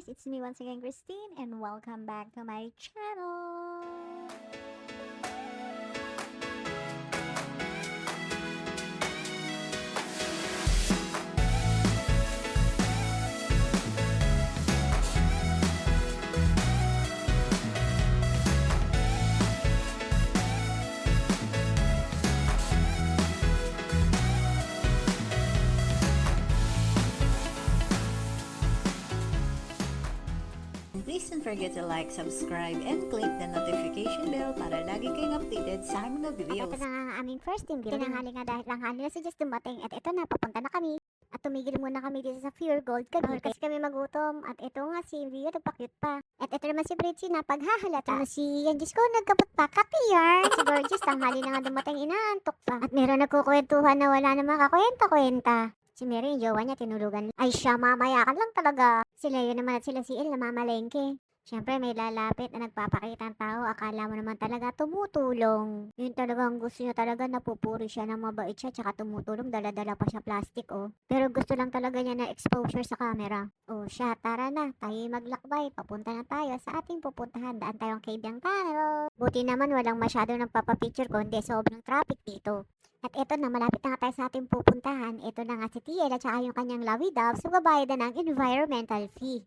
guys, it's me once again, Christine, and welcome back to my channel. Please don't forget to like, subscribe, and click the notification bell para lagi kayong updated sa aming mga videos. At ito na nga ang aming first team building. Tinanghali nga dahil langhali na si Jess dumating at ito na, papunta na kami. At tumigil muna kami dito sa Pure Gold Cavite kasi kami magutom. At ito nga si Rio nagpa-cute pa. At ito naman si Bridgie na paghahalata. Ano si Diyos ko nagkapot pa katiyar. Si Gorgeous tanghali na nga dumating, inaantok pa. At meron nagkukwentuhan na wala namang kakwenta-kwenta. Si Mary, yung jowa niya, tinulugan. Ay siya, mamayakan lang talaga. Sila yun naman at sila si El na mamalengke. Siyempre, may lalapit na nagpapakita ng tao. Akala mo naman talaga tumutulong. Yun talagang gusto niya talaga, napupuri siya ng mabait siya. Tsaka tumutulong, dala-dala pa siya plastic, oh. Pero gusto lang talaga niya na exposure sa camera. Oh, siya, tara na. Tayo maglakbay. Papunta na tayo sa ating pupuntahan. Daan tayong Cabyang Tunnel. Buti naman walang masyado nagpapapicture kundi sobrang traffic dito. At eto na, malapit na nga tayo sa ating pupuntahan. Ito na nga si TL at saka yung kanyang lovey dove. So, babayad na ng environmental fee.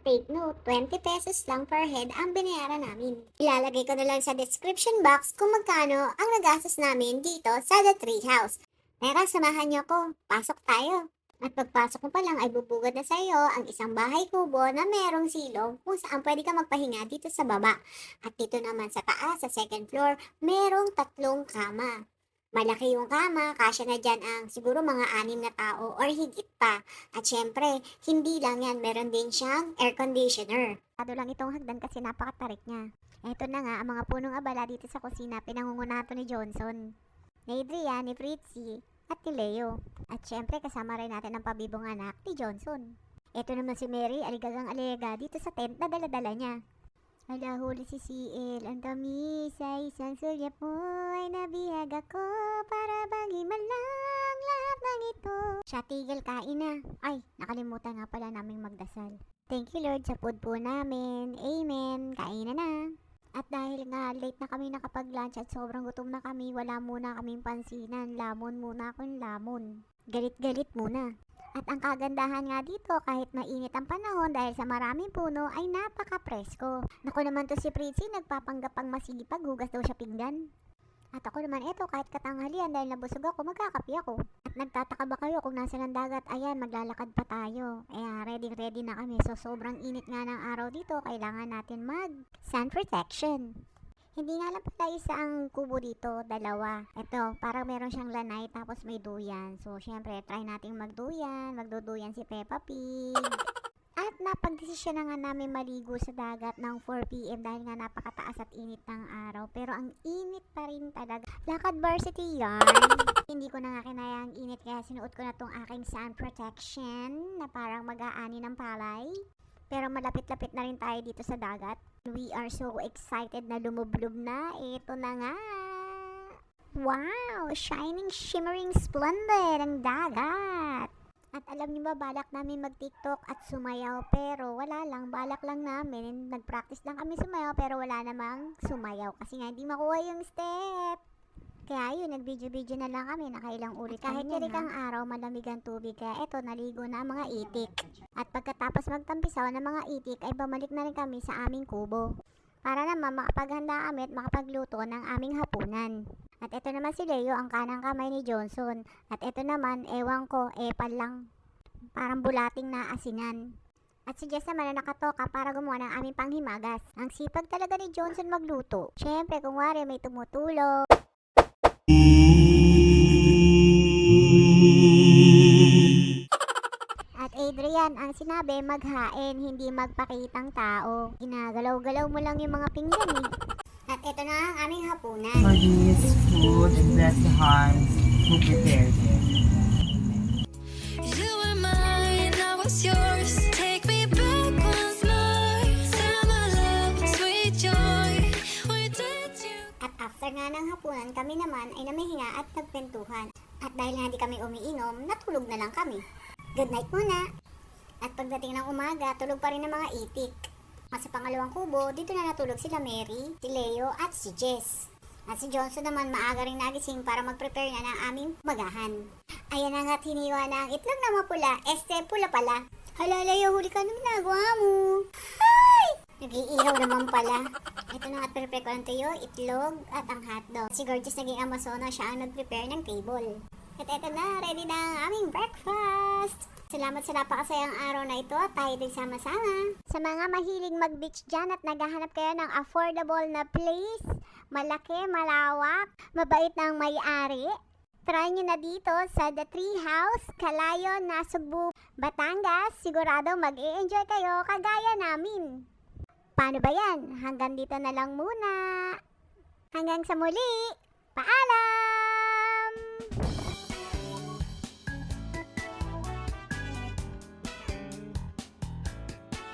Take note, 20 pesos lang per head ang binayaran namin. Ilalagay ko na lang sa description box kung magkano ang nagastos namin dito sa The Tree House. Pero samahan nyo ko, pasok tayo. At pagpasok mo pa lang ay bubugad na sa iyo ang isang bahay kubo na merong silong kung saan pwede ka magpahinga dito sa baba. At dito naman sa taas, sa second floor, merong 3 kama. Malaki yung kama, kasya na dyan ang siguro mga 6 na tao or higit pa. At syempre, hindi lang yan, meron din siyang air conditioner. Tado lang itong hagdan kasi napakatarik niya. Ito na nga, ang mga punong abala dito sa kusina, pinangungunahan to ni Johnson, ni Adrian, ni Fritzy, at ni Leo. At syempre, kasama rin natin ang pabibong anak ni Johnson. Ito naman si Mary, aligagang aliga dito sa tent na dala-dala niya. Ala, huli si CL. Ang dami sa isang sulya po ay nabihag ako para bang himalang lahat ng ito. Siya, tigil, kain na. Ay, nakalimutan nga pala naming magdasal. Thank you Lord sa food po namin. Amen. Kain na. At dahil nga late na kami nakapag-lunch at sobrang gutom na kami, wala muna kaming pansinan. Lamon muna akong lamon. Galit-galit muna. At ang kagandahan nga dito, kahit mainit ang panahon dahil sa maraming puno, ay napaka-presko. Naku naman to si Fritzy, nagpapanggapang masipag, hugas daw siya pinggan. At ako naman ito, kahit katanghalian dahil nabusog ako, magkakapi ako. At nagtataka ba kayo kung nasa ng dagat? Ayan, maglalakad pa tayo. Ready na kami. So, sobrang init nga ng araw dito, kailangan natin mag-sun protection. Hindi nga lang pala isa ang kubo dito, 2. Ito, parang meron siyang lanay tapos may duyan. So, syempre, try nating magduduyan si Peppa Pig. At napagdesisyon na nga namin maligo sa dagat ng 4 PM dahil nga napakataas at init ng araw. Pero ang init pa rin talaga. Lakad varsity yarn. Hindi ko na nga kinaya ang init kaya sinuot ko na tong aking sun protection na parang mag-aani ng palay. Pero malapit-lapit na rin tayo dito sa dagat. We are so excited na lumublob na. Ito na nga. Wow! Shining, shimmering, splendid ang dagat. At alam niyo ba, balak namin mag-TikTok at sumayaw. Pero wala lang, balak lang namin. Nag-practice lang kami sumayaw pero wala namang sumayaw. Kasi nga hindi makuha yung step. Kaya yun, nag-video-video na lang kami, nakailang ulit. Kahit tirik ang araw, malamig ang tubig, kaya eto, naligo na ang mga itik. At pagkatapos magtampisaw ng mga itik, ay bumalik na rin kami sa aming kubo. Para naman makapaghanda kami at makapagluto ng aming hapunan. At eto naman si Leo, ang kanang kamay ni Johnson. At eto naman, ewan ko, epal lang. Parang bulating na asinan. At si Jess naman na nakatoka para gumawa ng aming panghimagas. Ang sipag talaga ni Johnson magluto. Siyempre, kung wari may tumutulong. At Adrian, ang sinabi, maghain, hindi magpakitang tao. Ginagalaw-galaw mo lang yung mga pinggan eh. At ito na ang aming hapunan. For this food and bless the hands who prepared it. You were mine, I was yours. Take me back once more. Summer love, sweet joy. Where did you? At after nga ng hapunan, kami naman ay namihinga at nagpentuhan. At dahil nga hindi kami umiinom, natulog na lang kami. Good night muna! At pagdating ng umaga, tulog pa rin ang mga itik. At sa pangalawang kubo, dito na natulog sila Mary, si Leo at si Jess. At si Johnson naman maaga rin nagising para mag-prepare na ng aming magahan. Ayan na nga't hiniwa na ang itlog na mapula, pula pala. Hala, Leo, huli ka naman nagawa mo. Ay! Nag-iihaw naman pala. Ito na nga't prepare ko ng tuyo, itlog at ang hotdog. Si Gorgeous naging amasono, siya ang nag-prepare ng table. At eto na, ready na ang aming breakfast! Salamat sa napakasayang araw na ito at tayo din sama-sama. Sa mga mahilig mag-beach dyan at naghahanap kayo ng affordable na place, malaki, malawak, mabait ng may-ari, try nyo na dito sa The Tree House, Calayon, Nasugbu, Batangas. Sigurado mag-i-enjoy kayo kagaya namin. Paano ba yan? Hanggang dito na lang muna. Hanggang sa muli. Paalam!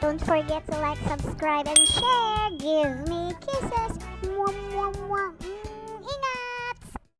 Don't forget to like, subscribe, and share. Give